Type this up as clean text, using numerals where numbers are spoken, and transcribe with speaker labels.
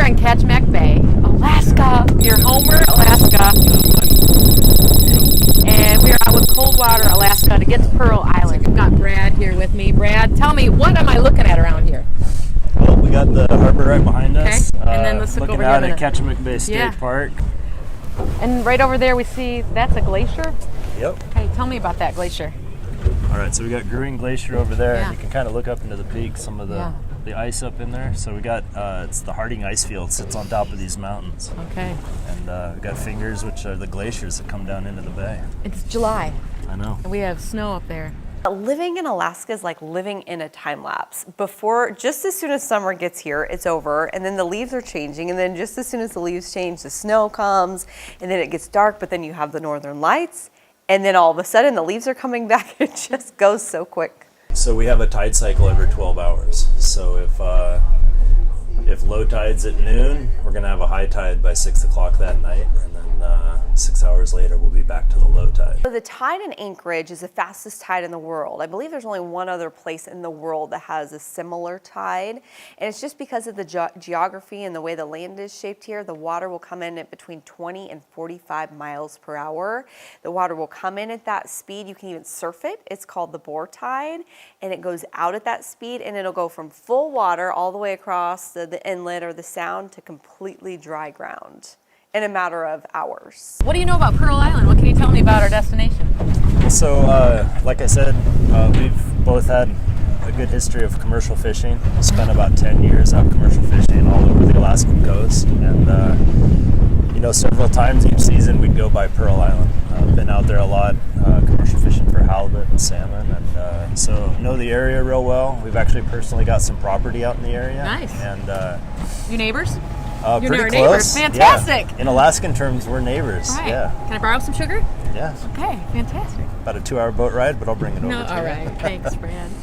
Speaker 1: are in Kachemak Bay, Alaska, near Homer, Alaska. And we are out with Coldwater, Alaska to get to Pearl Island. I've got Brad here with me. Brad, tell me, what am I looking at around here?
Speaker 2: Well, we got the harbor right behind us.
Speaker 1: Okay, and then let's look over
Speaker 2: looking
Speaker 1: here
Speaker 2: out at Kachemak Bay State Park.
Speaker 1: And right over there we see, that's a glacier?
Speaker 2: Yep.
Speaker 1: Hey, tell me about that glacier.
Speaker 2: All right, so we got Gruing Glacier over there.
Speaker 1: Yeah.
Speaker 2: And you can kind of look up into the peak, some of the ice up in there. So we got, it's the Harding Ice Field, sits on top of these mountains.
Speaker 1: Okay.
Speaker 2: And we got Fingers, which are the glaciers that come down into the bay.
Speaker 1: It's July,
Speaker 2: I know.
Speaker 1: and we have snow up there.
Speaker 3: Living in Alaska is like living in a time lapse. Just as soon as summer gets here, it's over, and then the leaves are changing, and then just as soon as the leaves change, the snow comes, and then it gets dark, but then you have the northern lights, and then all of a sudden the leaves are coming back. It just goes so quick.
Speaker 2: So we have a tide cycle every 12 hours. So if low tide's at noon, we're going to have a high tide by 6 o'clock that night, and then 6 hours later we'll be back to the low tide.
Speaker 3: So the tide in Anchorage is the fastest tide in the world. I believe there's only one other place in the world that has a similar tide, and it's just because of the geography and the way the land is shaped here. The water will come in at between 20 and 45 miles per hour. The water will come in at that speed. You can even surf it. It's called the Boar Tide, and it goes out at that speed, and it'll go from full water all the way across the inlet or the sound to completely dry ground in a matter of hours.
Speaker 1: What do you know about Pearl Island? What can you tell me about our destination?
Speaker 2: So, like I said, we've both had a good history of commercial fishing. Spent about 10 years out commercial fishing all over the Alaskan coast, and several times each season we'd go by Pearl Island. Been out there a lot, commercial fishing for halibut and salmon, and so know the area real well. We've actually personally got some property out in the area.
Speaker 1: Nice.
Speaker 2: And
Speaker 1: You neighbors? You're
Speaker 2: pretty
Speaker 1: our
Speaker 2: close.
Speaker 1: neighbors. Fantastic.
Speaker 2: Yeah. In Alaskan terms, we're neighbors.
Speaker 1: All right.
Speaker 2: Yeah.
Speaker 1: Can I borrow some sugar?
Speaker 2: Yeah.
Speaker 1: Okay, fantastic.
Speaker 2: About a 2-hour boat ride, but I'll bring it over
Speaker 1: No,
Speaker 2: to
Speaker 1: all
Speaker 2: you.
Speaker 1: right. Thanks, Brad.